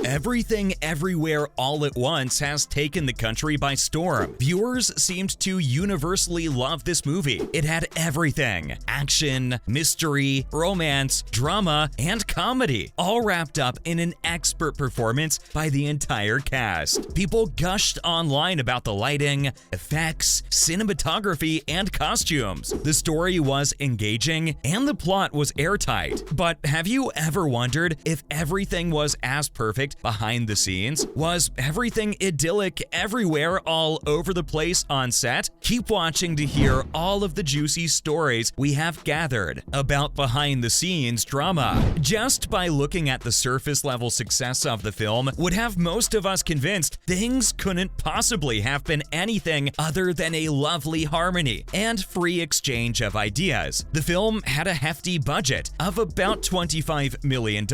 Everything Everywhere All at Once has taken the country by storm. Viewers seemed to universally love this movie. It had everything: action, mystery, romance, drama, and comedy, all wrapped up in an expert performance by the entire cast. People gushed online about the lighting, effects, cinematography, and costumes. The story was engaging, and the plot was airtight. But have you ever wondered if everything was as perfect behind the scenes? Was everything idyllic everywhere all over the place on set? Keep watching to hear all of the juicy stories we have gathered about behind the scenes drama. Just by looking at the surface level success of the film would have most of us convinced things couldn't possibly have been anything other than a lovely harmony and free exchange of ideas. The film had a hefty budget of about $25 million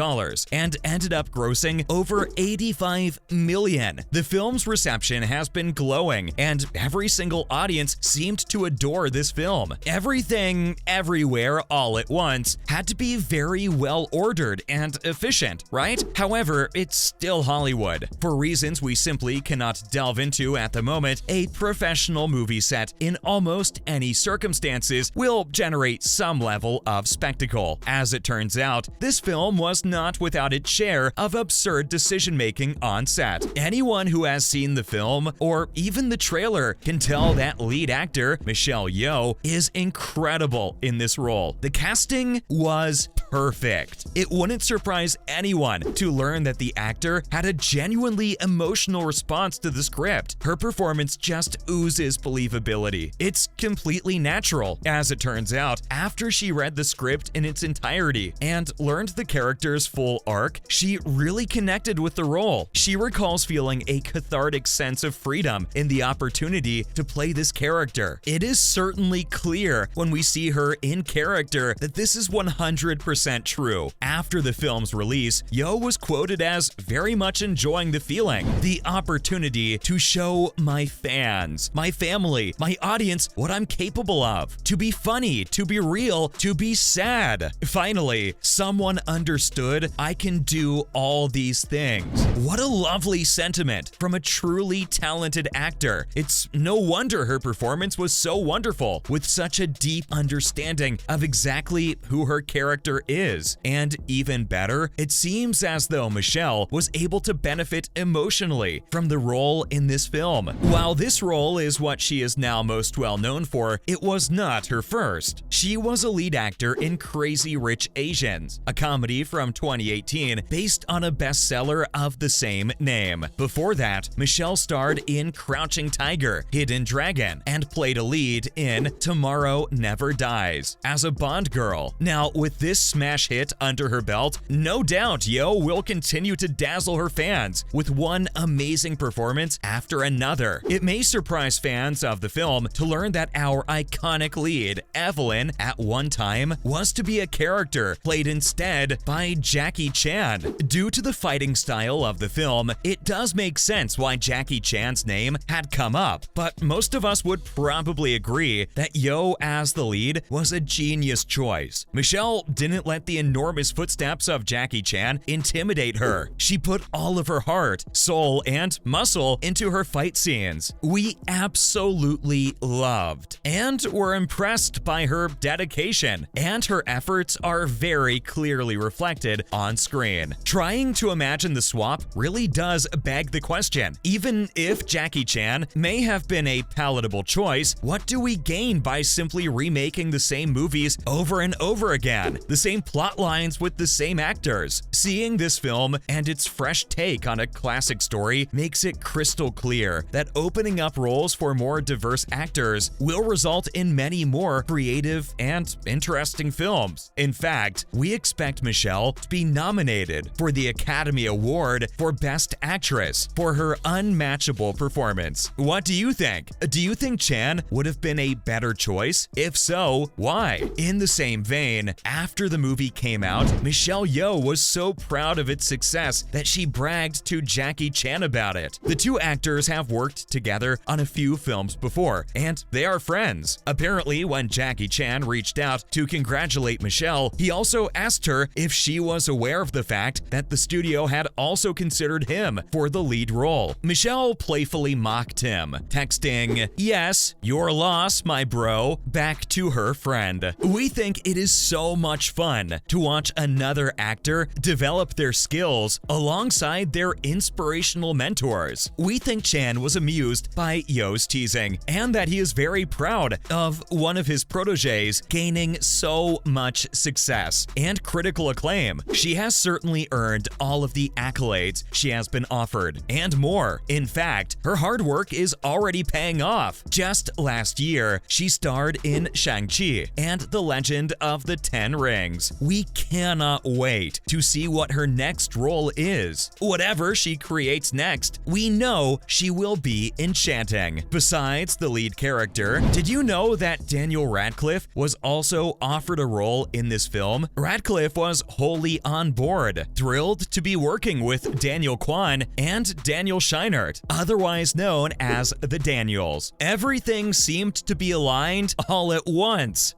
and ended up grossing over $85 million. The film's reception has been glowing, and every single audience seemed to adore this film. Everything Everywhere All at Once had to be very well ordered and efficient, right? However, it's still Hollywood. For reasons we simply cannot delve into at the moment, a professional movie set in almost any circumstances will generate some level of spectacle. As it turns out, this film was not without its share of absurd decision-making on set. Anyone who has seen the film, or even the trailer, can tell that lead actor, Michelle Yeoh, is incredible in this role. The casting was perfect. It wouldn't surprise anyone to learn that the actor had a genuinely emotional response to the script. Her performance just oozes believability. It's completely natural. As it turns out, after she read the script in its entirety and learned the character's full arc, she really connected with the role. She recalls feeling a cathartic sense of freedom in the opportunity to play this character. It is certainly clear when we see her in character that this is 100% true. After the film's release, Yeoh was quoted as very much enjoying the feeling, the opportunity to show my fans, my family, my audience what I'm capable of. To be funny, to be real, to be sad. Finally, someone understood I can do all these things. What a lovely sentiment from a truly talented actor. It's no wonder her performance was so wonderful, with such a deep understanding of exactly who her character is. And even better, it seems as though Michelle was able to benefit emotionally from the role in this film. While this role is what she is now most well known for, it was not her first. She was a lead actor in Crazy Rich Asians, a comedy from 2018 based on a bestseller of the same name. Before that, Michelle starred in Crouching Tiger, Hidden Dragon, and played a lead in Tomorrow Never Dies as a Bond girl. Now, with this smash hit under her belt, no doubt Yeoh will continue to dazzle her fans with one amazing performance after another. It may surprise fans of the film to learn that our iconic lead, Evelyn, at one time was to be a character played instead by Jackie Chan. Due to the fighting style of the film, it does make sense why Jackie Chan's name had come up, but most of us would probably agree that Yeoh as the lead was a genius choice. Michelle didn't let the enormous footsteps of Jackie Chan intimidate her. She put all of her heart, soul, and muscle into her fight scenes. We absolutely loved and were impressed by her dedication, and her efforts are very clearly reflected on screen. Trying to imagine the swap really does beg the question. Even if Jackie Chan may have been a palatable choice, what do we gain by simply remaking the same movies over and over again? The same plot lines with the same actors. Seeing this film and its fresh take on a classic story makes it crystal clear that opening up roles for more diverse actors will result in many more creative and interesting films. In fact, we expect Michelle to be nominated for the Academy Award for Best Actress for her unmatchable performance. What do you think? Do you think Chan would have been a better choice? If so, why? In the same vein, after the movie came out, Michelle Yeoh was so proud of its success that she bragged to Jackie Chan about it. The two actors have worked together on a few films before, and they are friends. Apparently, when Jackie Chan reached out to congratulate Michelle, he also asked her if she was aware of the fact that the studio had also considered him for the lead role. Michelle playfully mocked him, texting, "Yes, your loss, my bro," back to her friend. We think it is so much fun to watch another actor develop their skills alongside their inspirational mentors. We think Chan was amused by Yeoh's teasing and that he is very proud of one of his proteges gaining so much success and critical acclaim. She has certainly earned all of the accolades she has been offered and more. In fact, her hard work is already paying off. Just last year, she starred in Shang-Chi and the Legend of the Ten Rings. We cannot wait to see what her next role is. Whatever she creates next, we know she will be enchanting. Besides the lead character, did you know that Daniel Radcliffe was also offered a role in this film? Radcliffe was wholly on board, thrilled to be working with Daniel Kwan and Daniel Scheinert, otherwise known as the Daniels. Everything seemed to be aligned all at once,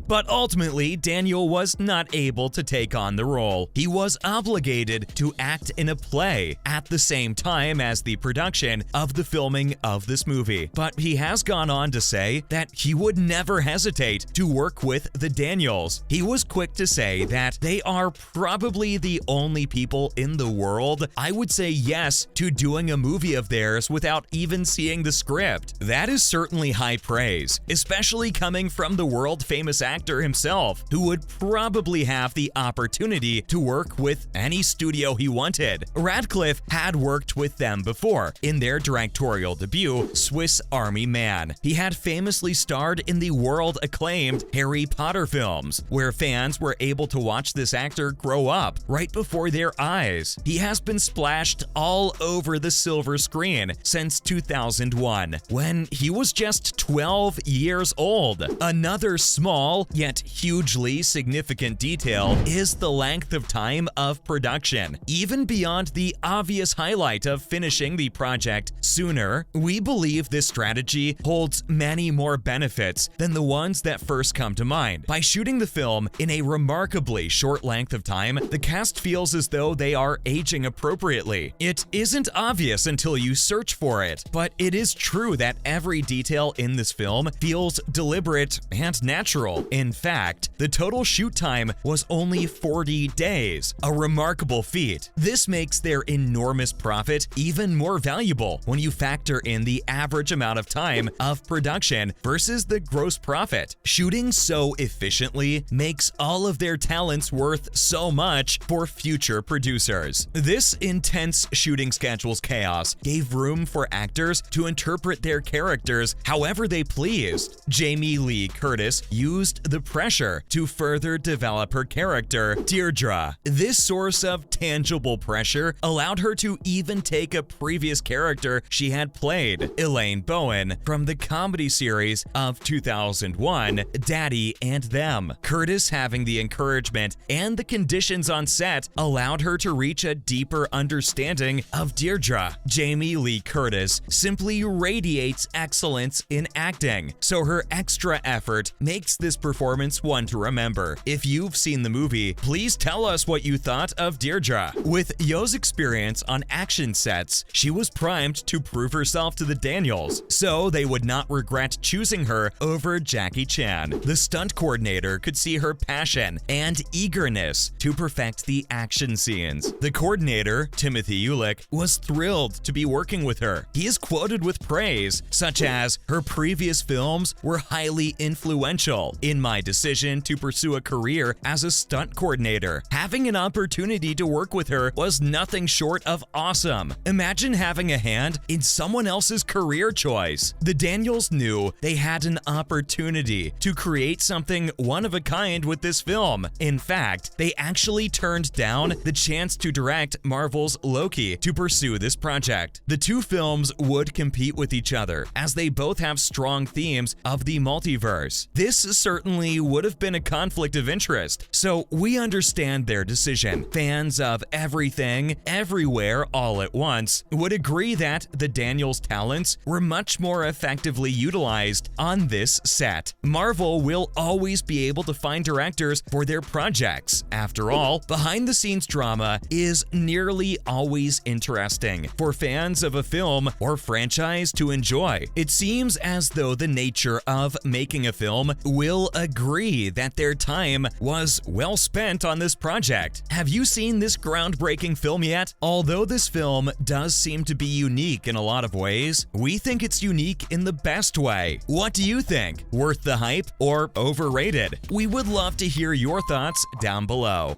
but ultimately Daniel was not able to take on the role. He was obligated to act in a play at the same time as the production of the filming of this movie. But he has gone on to say that he would never hesitate to work with the Daniels. He was quick to say that they are probably the only people in the world I would say yes to doing a movie of theirs without even seeing the script. That is certainly high praise, especially coming from the world-famous actor himself, who would probably have the opportunity to work with any studio he wanted. Radcliffe had worked with them before in their directorial debut, Swiss Army Man. He had famously starred in the world-acclaimed Harry Potter films, where fans were able to watch this actor grow up right before their eyes. He has been splashed all over the silver screen since 2001, when he was just 12 years old. Another small yet hugely significant detail is the length of time of production. Even beyond the obvious highlight of finishing the project sooner, we believe this strategy holds many more benefits than the ones that first come to mind. By shooting the film in a remarkably short length of time, the cast feels as though they are aging appropriately. It isn't obvious until you search for it, but it is true that every detail in this film feels deliberate and natural. In fact, the total shoot time was only 40 days, a remarkable feat. This makes their enormous profit even more valuable when you factor in the average amount of time of production versus the gross profit. Shooting so efficiently makes all of their talents worth so much for future producers. This intense shooting schedule's chaos gave room for actors to interpret their characters however they pleased. Jamie Lee Curtis used the pressure to further develop her character, Deirdre. This source of tangible pressure allowed her to even take a previous character she had played, Elaine Bowen, from the comedy series of 2001, Daddy and Them. Curtis having the encouragement and the conditions on set allowed her to reach a deeper understanding of Deirdre. Jamie Lee Curtis simply radiates excellence in acting, so her extra effort makes this performance one to remember. If you've seen the movie, please tell us what you thought of Deirdre. With Yeoh's experience on action sets, she was primed to prove herself to the Daniels, so they would not regret choosing her over Jackie Chan. The stunt coordinator could see her passion and eagerness to perfect the action scenes. The coordinator, Timothy Ulick, was thrilled to be working with her. He is quoted with praise, such as, "Her previous films were highly influential in my decision to pursue a career as a stunt coordinator. Having an opportunity to work with her was nothing short of awesome. Imagine having a hand in someone else's career choice." The Daniels knew they had an opportunity to create something one of a kind with this film. In fact, they actually turned down the chance to direct Marvel's Loki to pursue this project. The two films would compete with each other, as they both have strong themes of the multiverse. This certainly would have been a conflict conflict of interest, so we understand their decision. Fans of Everything, Everywhere, All at Once would agree that the Daniels' talents were much more effectively utilized on this set. Marvel will always be able to find directors for their projects. After all, behind-the-scenes drama is nearly always interesting for fans of a film or franchise to enjoy. It seems as though the nature of making a film will agree that their time was well spent on this project. Have you seen this groundbreaking film yet? Although this film does seem to be unique in a lot of ways, we think it's unique in the best way. What do you think? Worth the hype or overrated? We would love to hear your thoughts down below.